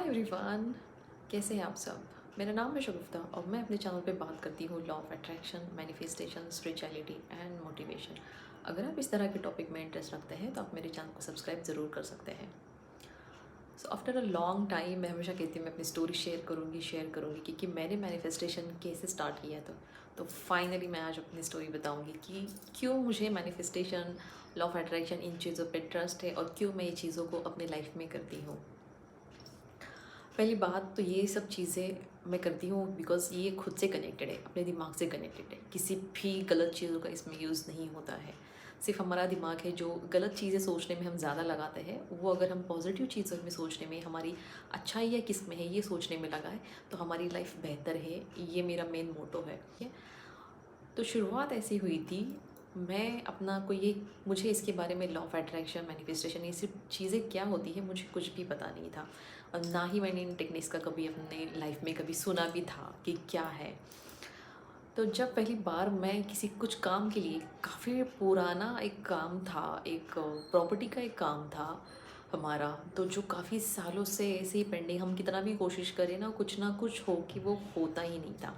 Everyone, कैसे हैं आप सब। मेरा नाम है शगुफ्ता और मैं अपने चैनल पे बात करती हूँ law of attraction, manifestation, spirituality and motivation. अगर आप इस तरह के टॉपिक में इंटरेस्ट रखते हैं तो आप मेरे चैनल को सब्सक्राइब ज़रूर कर सकते हैं। So after a long time मैं हमेशा कहती हूँ मैं अपनी स्टोरी शेयर करूँगी क्योंकि मैंने मैनिफेस्टेशन कैसे स्टार्ट किया था। तो फाइनली मैं आज अपनी स्टोरी बताऊँगी कि क्यों मुझे manifestation, law of attraction in चीज़ों पे ट्रस्ट है और क्यों मैं ये चीज़ों को अपने लाइफ में करती हूँ। पहली बात तो ये सब चीज़ें मैं करती हूँ बिकॉज़ ये खुद से कनेक्टेड है, अपने दिमाग से कनेक्टेड है। किसी भी गलत चीज़ों का इसमें यूज़ नहीं होता है। सिर्फ़ हमारा दिमाग है जो गलत चीज़ें सोचने में हम ज़्यादा लगाते हैं, वो अगर हम पॉज़िटिव चीज़ों में सोचने में, हमारी अच्छाइयाँ किस में है ये सोचने में लगाएँ, तो हमारी लाइफ़ बेहतर है। ये मेरा मेन मोटो है। ठीक है? तो शुरुआत ऐसी हुई थी, मैं अपना कोई ये मुझे इसके बारे में लॉ ऑफ अट्रैक्शन, मैनिफेस्टेशन ये सब चीज़ें क्या होती है मुझे कुछ भी पता नहीं था और ना ही मैंने इन टेक्निक्स का कभी अपने लाइफ में कभी सुना भी था कि क्या है। तो जब पहली बार मैं किसी कुछ काम के लिए, काफ़ी पुराना एक काम था, एक प्रॉपर्टी का एक काम था हमारा, तो जो काफ़ी सालों से ऐसे ही पेंडिंग, हम कितना भी कोशिश करें ना कुछ हो कि वो होता ही नहीं था।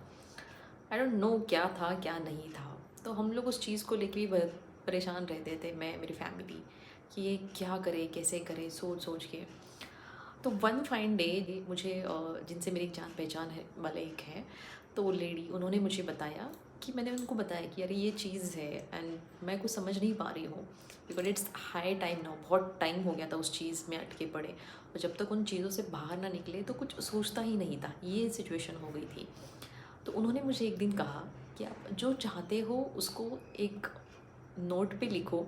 आई डोंट नो क्या था क्या नहीं था। तो हम लोग उस चीज़ को लेके भी बहुत परेशान रहते थे, मैं मेरी फैमिली, कि ये क्या करें कैसे करें सोच सोच के। तो वन फाइन डे मुझे जिनसे मेरी जान पहचान है वाले एक हैं, तो वो लेडी उन्होंने मुझे बताया कि मैंने उनको बताया कि यार ये चीज़ है एंड मैं कुछ समझ नहीं पा रही हूँ because it's high time now, बहुत टाइम हो गया था उस चीज़ में अटके पड़े और जब तक उन चीज़ों से बाहर ना निकले तो कुछ सोचता ही नहीं था, ये सिचुएशन हो गई थी। तो उन्होंने मुझे एक दिन कहा कि आप जो चाहते हो उसको एक नोट पे लिखो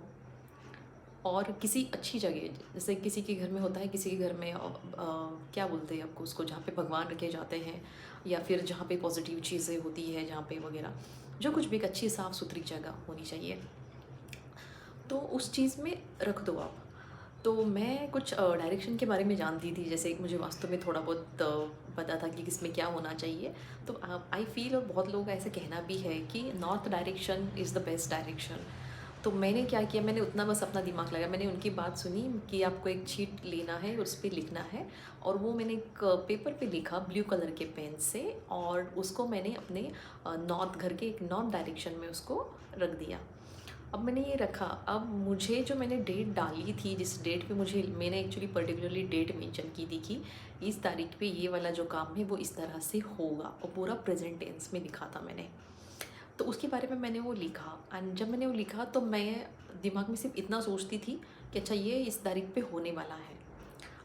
और किसी अच्छी जगह, जैसे किसी के घर में होता है, किसी के घर में क्या बोलते हैं आपको उसको, जहाँ पे भगवान रखे जाते हैं या फिर जहाँ पे पॉजिटिव चीज़ें होती है, जहाँ पे वगैरह जो कुछ भी एक अच्छी साफ़ सुथरी जगह होनी चाहिए, तो उस चीज़ में रख दो आप। तो मैं कुछ डायरेक्शन के बारे में जानती थी, जैसे मुझे वास्तु में थोड़ा बहुत पता था कि किसमें क्या होना चाहिए। तो आई फील, और बहुत लोगों का ऐसा कहना भी है कि north direction is the best direction. तो मैंने क्या किया, मैंने उतना बस अपना दिमाग लगाया, मैंने उनकी बात सुनी कि आपको एक शीट लेना है, उस पे लिखना है, और वो मैंने एक पेपर पे लिखा ब्लू कलर के पेन से, और उसको मैंने अपने नॉर्थ घर के एक नॉर्थ डायरेक्शन में उसको रख दिया। अब मैंने ये रखा, अब मुझे जो मैंने डेट डाली थी, जिस डेट पे मुझे, मैंने एक्चुअली पर्टिकुलरली डेट मेंशन की थी कि इस तारीख पे ये वाला जो काम है वो इस तरह से होगा, और पूरा प्रेजेंट टेंस में लिखा था मैंने। तो उसके बारे में मैंने वो लिखा, एंड जब मैंने वो लिखा तो मैं दिमाग में सिर्फ इतना सोचती थी कि अच्छा ये इस तारीख पे होने वाला है।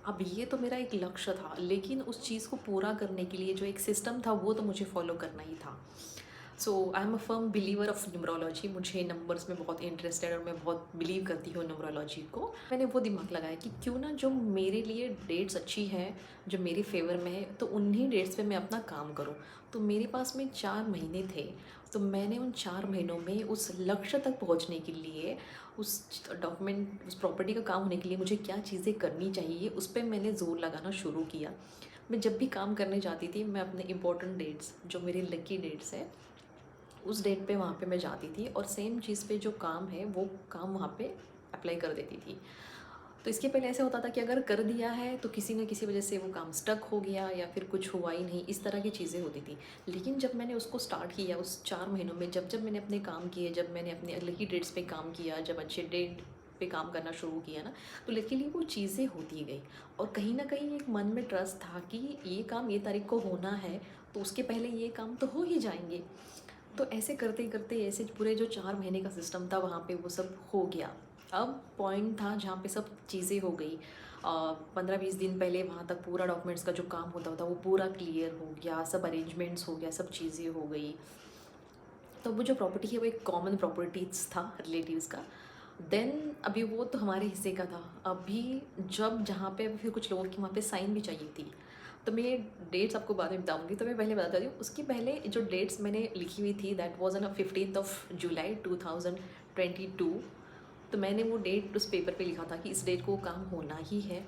अब ये तो मेरा एक लक्ष्य था, लेकिन उस चीज़ को पूरा करने के लिए जो एक सिस्टम था वो तो मुझे फॉलो करना ही था। So I am a firm believer of numerology, मुझे नंबर्स में बहुत इंटरेस्टेड और मैं बहुत बिलीव करती हूँ न्यूमरोलॉजी को। मैंने वो दिमाग लगाया कि क्यों ना जो मेरे लिए डेट्स अच्छी है, जो मेरे फेवर में है, तो उन्हीं डेट्स पे मैं अपना काम करूँ। तो मेरे पास में 4 महीने थे, तो मैंने उन 4 महीनों में उस लक्ष्य तक पहुँचने के लिए, उस डॉक्यूमेंट, उस प्रॉपर्टी का काम होने के लिए मुझे क्या चीज़ें करनी चाहिए, उस पर मैंने ज़ोर लगाना शुरू किया। मैं जब भी काम करने जाती थी, मैं अपने इम्पोर्टेंट डेट्स, जो मेरे लकी डेट्स हैं, उस डेट पे वहाँ पे मैं जाती थी और सेम चीज़ पे जो काम है वो काम वहाँ पे अप्लाई कर देती थी। तो इसके पहले ऐसे होता था कि अगर कर दिया है तो किसी न किसी वजह से वो काम स्टक हो गया या फिर कुछ हुआ ही नहीं, इस तरह की चीज़ें होती थी। लेकिन जब मैंने उसको स्टार्ट किया उस 4 महीनों में, जब जब मैंने अपने काम किए, जब मैंने अपने लकी डेट्स पे काम किया, जब अच्छे डेट पे काम करना शुरू किया ना, तो लकीली वो चीज़ें होती गई। और कहीं ना कहीं एक मन में ट्रस्ट था कि ये काम ये तारीख को होना है, तो उसके पहले ये काम तो हो ही जाएंगे। तो ऐसे करते करते ऐसे पूरे जो 4 महीने का सिस्टम था वहाँ पे वो सब हो गया। अब पॉइंट था जहाँ पे सब चीज़ें हो गई। 15-20 दिन पहले वहाँ तक पूरा डॉक्यूमेंट्स का जो काम होता होता वो पूरा क्लियर हो गया, सब अरेंजमेंट्स हो गया, सब चीज़ें हो गई। तो वो जो प्रॉपर्टी है वो एक कॉमन प्रॉपर्टीज था रिलेटिव्स का। देन अभी वो तो हमारे हिस्से का था। अभी जब जहाँ पे फिर कुछ लोगों की वहाँ पे साइन भी चाहिए थी, तो मैं ये डेट्स आपको बाद में बताऊँगी। तो मैं पहले बता देती हूँ, उसके पहले जो डेट्स मैंने लिखी हुई थी दैट वाज ऑन 15 जुलाई 2022। तो मैंने वो डेट उस पेपर पे लिखा था कि इस डेट को काम होना ही है।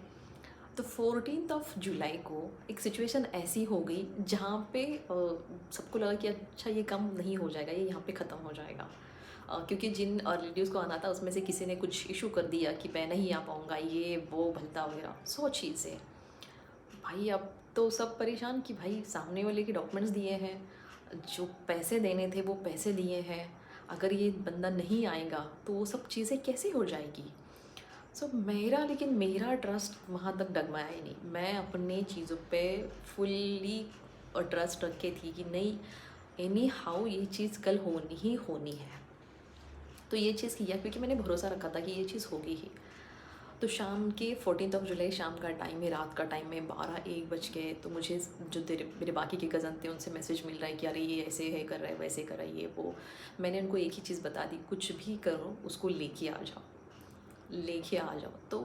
तो 14 जुलाई को एक सिचुएशन ऐसी हो गई जहाँ पे सबको लगा कि अच्छा ये काम नहीं हो जाएगा, ये यहाँ पे ख़त्म हो जाएगा। क्योंकि जिन रिलेटिव्स को आना था उसमें से किसी ने कुछ इशू कर दिया कि मैं नहीं आ पाऊँगा, ये वो भलता वगैरह 100 चीज़ें। भाई अब तो सब परेशान कि भाई सामने वाले के डॉक्यूमेंट्स दिए हैं, जो पैसे देने थे वो पैसे दिए हैं, अगर ये बंदा नहीं आएगा तो वो सब चीज़ें कैसे हो जाएगी। मेरा लेकिन मेरा ट्रस्ट वहाँ तक डगमगाया ही नहीं। मैं अपने चीज़ों पे फुल्ली ट्रस्ट रख के थी कि नहीं, एनी हाउ ये चीज़ कल होनी ही होनी है। तो ये चीज़ किया क्योंकि मैंने भरोसा रखा था कि ये चीज़ होगी ही। तो शाम के 14 जुलाई शाम का टाइम है, रात का टाइम है, 12-1 बज गए। तो मुझे जो तेरे मेरे बाकी के कज़न थे उनसे मैसेज मिल रहा है कि अरे ये ऐसे है कर रहा है, वैसे कर रहा है, ये वो। मैंने उनको एक ही चीज़ बता दी, कुछ भी करो उसको लेके आ जाओ, लेके आ जाओ। तो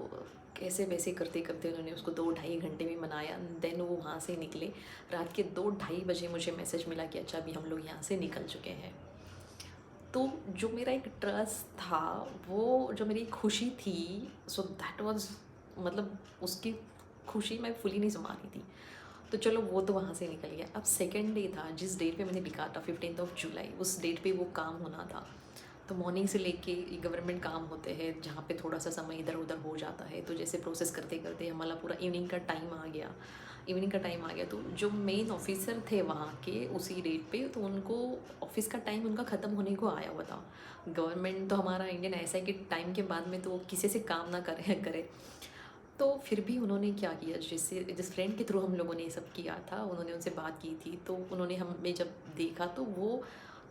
कैसे वैसे करते करते उन्होंने उसको 2-2.5 घंटे में मनाया। देन वो वहाँ से निकले। रात के 2-2:30 बजे मुझे मैसेज मिला कि अच्छा अभी हम लोग यहाँ से निकल चुके हैं। तो जो मेरा एक ट्रस्ट था, वो जो मेरी खुशी थी, सो दैट वाज, मतलब उसकी खुशी मैं फुली नहीं समा रही थी। तो चलो वो तो वहाँ से निकल गया। अब सेकंड डे था, जिस डेट पे मैंने लिखा था 15 जुलाई, उस डेट पे वो काम होना था। तो मॉर्निंग से लेके गवर्नमेंट काम होते हैं जहाँ पे थोड़ा सा समय इधर उधर हो जाता है। तो जैसे प्रोसेस करते करते हमारा पूरा इवनिंग का टाइम आ गया। इवनिंग का टाइम आ गया तो जो मेन ऑफिसर थे वहाँ के उसी डेट पे, तो उनको ऑफिस का टाइम उनका ख़त्म होने को आया हुआ था। गवर्नमेंट तो हमारा इंडियन ऐसा है कि टाइम के बाद में तो वो किसी से काम ना करे करे। तो फिर भी उन्होंने क्या किया, जैसे जिस फ्रेंड के थ्रू हम लोगों ने ये सब किया था, उन्होंने उनसे बात की थी। तो उन्होंने हमें जब देखा तो वो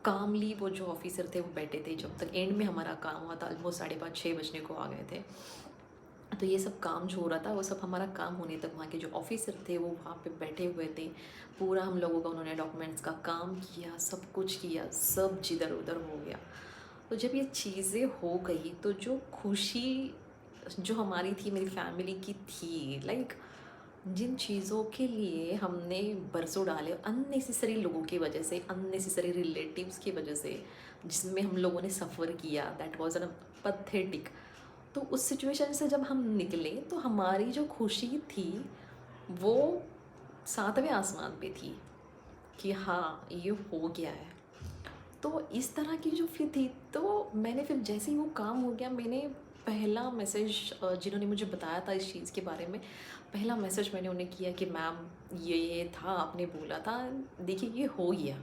कामली, वो जो ऑफिसर थे वो बैठे थे जब तक एंड में हमारा काम हुआ था। ऑलमोस्ट 5:30-6 बजने को आ गए थे। तो ये सब काम जो हो रहा था वो सब हमारा काम होने तक वहाँ के जो ऑफिसर थे वो वहाँ पे बैठे हुए थे। पूरा हम लोगों का उन्होंने डॉक्यूमेंट्स का काम किया, सब कुछ किया, सब जिधर उधर हो गया। तो जब ये चीज़ें हो गई तो जो खुशी जो हमारी थी, मेरी फैमिली की थी, लाइक जिन चीज़ों के लिए हमने बरसों डाले अननेसेसरी लोगों की वजह से, अननेसेसरी रिलेटिव्स की वजह से, जिसमें हम लोगों ने सफ़र किया, दैट वाज एन पथेटिक। तो उस सिचुएशन से जब हम निकले तो हमारी जो खुशी थी वो 7वें आसमान पे थी कि हाँ ये हो गया है। तो इस तरह की जो फिर थी, तो मैंने फिर जैसे ही वो काम हो गया, मैंने पहला मैसेज, जिन्होंने मुझे बताया था इस चीज़ के बारे में, पहला मैसेज मैंने उन्हें किया कि मैम ये था, आपने बोला था, देखिए ये हो गया।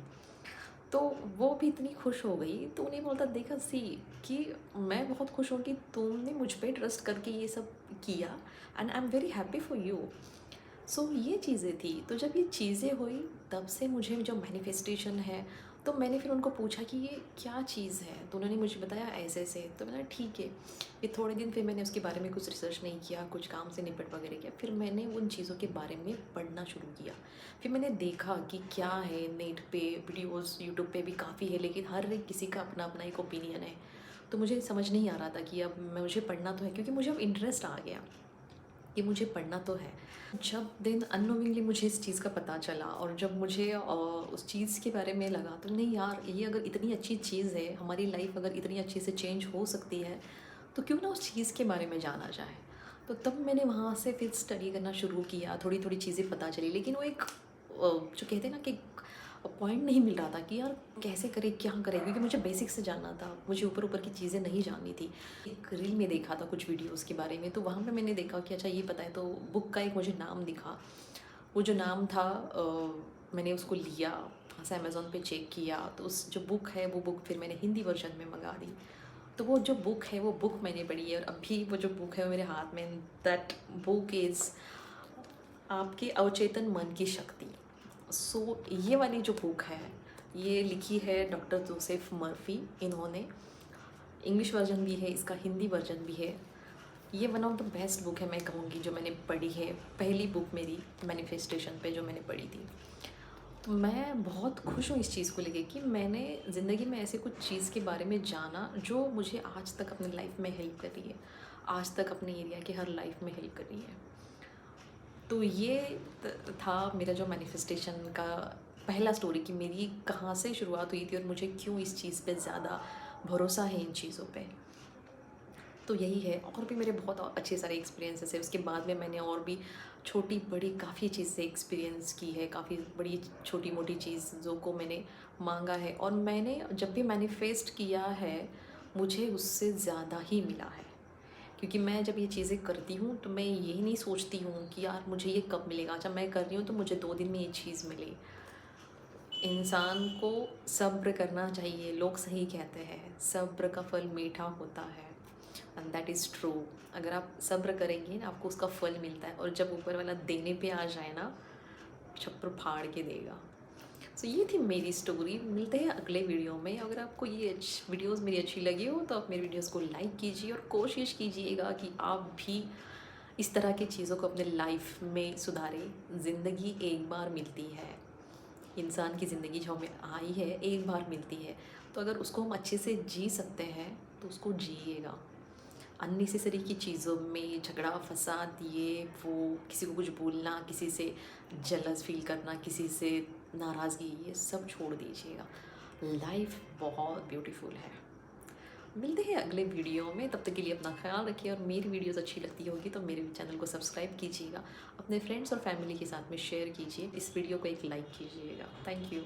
तो वो भी इतनी खुश हो गई। तो उन्हें बोलता देखा सी कि मैं बहुत खुश हूँ कि तुमने मुझ पे ट्रस्ट करके ये सब किया, and I am very happy for you. ये चीज़ें थी। तो जब ये चीज़ें हुई तब से मुझे जो मैनिफेस्टेशन है, तो मैंने फिर उनको पूछा कि ये क्या चीज़ है। तो उन्होंने मुझे बताया ऐसे ऐसे। तो मैंने ठीक है। ये थोड़े दिन फिर मैंने उसके बारे में कुछ रिसर्च नहीं किया, कुछ काम से निपट वगैरह किया। फिर मैंने उन चीज़ों के बारे में पढ़ना शुरू किया। फिर मैंने देखा कि क्या है, नेट पे वीडियोस, यूट्यूब पे भी काफ़ी है, लेकिन हर एक किसी का अपना अपना एक ओपिनियन है। तो मुझे समझ नहीं आ रहा था कि अब मुझे पढ़ना तो है, क्योंकि मुझे अब इंटरेस्ट आ गया कि मुझे पढ़ना तो है। जब दिन अननोइंगली मुझे इस चीज़ का पता चला और जब मुझे उस चीज़ के बारे में लगा, तो नहीं यार, ये अगर इतनी अच्छी चीज़ है, हमारी लाइफ अगर इतनी अच्छे से चेंज हो सकती है, तो क्यों ना उस चीज़ के बारे में जाना जाए। तो तब मैंने वहाँ से फिर स्टडी करना शुरू किया, थोड़ी थोड़ी चीज़ें पता चली। लेकिन वो एक जो कहते हैं ना कि पॉइंट नहीं मिल रहा था कि यार कैसे करें, क्या करें, क्योंकि मुझे बेसिक से जानना था, मुझे ऊपर ऊपर की चीज़ें नहीं जाननी थी। एक रील में देखा था कुछ वीडियोस के बारे में, तो वहाँ पे मैंने देखा कि अच्छा ये पता है। तो बुक का एक मुझे नाम दिखा। वो जो नाम था, मैंने उसको लिया, वहाँ से अमेज़ोन पे चेक किया। तो उस जो बुक है वो बुक फिर मैंने हिंदी वर्जन में मंगा दी। तो वो जो बुक है वो बुक मैंने पढ़ी है, और अभी वो जो बुक है वो मेरे हाथ में। दैट बुक इज़ आपके अवचेतन मन की शक्ति। ये वाली जो बुक है, ये लिखी है डॉक्टर जोसेफ मर्फी। इन्होंने इंग्लिश वर्जन भी है, इसका हिंदी वर्जन भी है। ये one of the best book है मैं कहूँगी जो मैंने पढ़ी है। पहली बुक मेरी मैनिफेस्टेशन पे जो मैंने पढ़ी थी। तो मैं बहुत खुश हूँ इस चीज़ को लेके कि मैंने ज़िंदगी में ऐसे कुछ चीज़ के बारे में जाना जो मुझे आज तक अपनी लाइफ में हेल्प कर रही है, आज तक अपने एरिया के हर लाइफ में हेल्प कर रही है। तो ये था मेरा जो मैनिफेस्टेशन का पहला स्टोरी, कि मेरी कहाँ से शुरुआत हुई थी और मुझे क्यों इस चीज़ पे ज़्यादा भरोसा है इन चीज़ों पे। तो यही है। और भी मेरे बहुत अच्छे सारे एक्सपीरियंसेस है। उसके बाद में मैंने और भी छोटी बड़ी काफ़ी चीज़ें एक्सपीरियंस की है, काफ़ी बड़ी छोटी मोटी चीज़ों को मैंने मांगा है, और मैंने जब भी मैनिफेस्ट किया है मुझे उससे ज़्यादा ही मिला है। क्योंकि मैं जब ये चीज़ें करती हूँ तो मैं ये नहीं सोचती हूँ कि यार मुझे ये कब मिलेगा, जब मैं कर रही हूँ तो मुझे 2 दिन में ये चीज़ मिले। इंसान को सब्र करना चाहिए, लोग सही कहते हैं, सब्र का फल मीठा होता है एंड दैट इज़ ट्रू। अगर आप सब्र करेंगे ना आपको उसका फल मिलता है, और जब ऊपर वाला देने पे आ जाए ना, छप्पर फाड़ के देगा। सो ये थी मेरी स्टोरी। मिलते हैं अगले वीडियो में। अगर आपको ये वीडियोस मेरी अच्छी लगी हो तो आप मेरी वीडियोस को लाइक कीजिए और कोशिश कीजिएगा कि आप भी इस तरह की चीज़ों को अपने लाइफ में सुधारें। ज़िंदगी एक बार मिलती है, इंसान की ज़िंदगी जो हमें आई है एक बार मिलती है, तो अगर उसको हम अच्छे से जी सकते हैं तो उसको जिएगा। अननेसेसरी की चीज़ों में झगड़ा फसाद, ये वो, किसी को कुछ बोलना, किसी से जलस फील करना, किसी से नाराज़गी, ये सब छोड़ दीजिएगा। लाइफ बहुत ब्यूटीफुल है। मिलते हैं अगले वीडियो में, तब तक के लिए अपना ख्याल रखिए, और मेरी वीडियोस अच्छी लगती होगी तो मेरे चैनल को सब्सक्राइब कीजिएगा, अपने फ्रेंड्स और फैमिली के साथ में शेयर कीजिए, इस वीडियो को एक लाइक कीजिएगा। Thank you.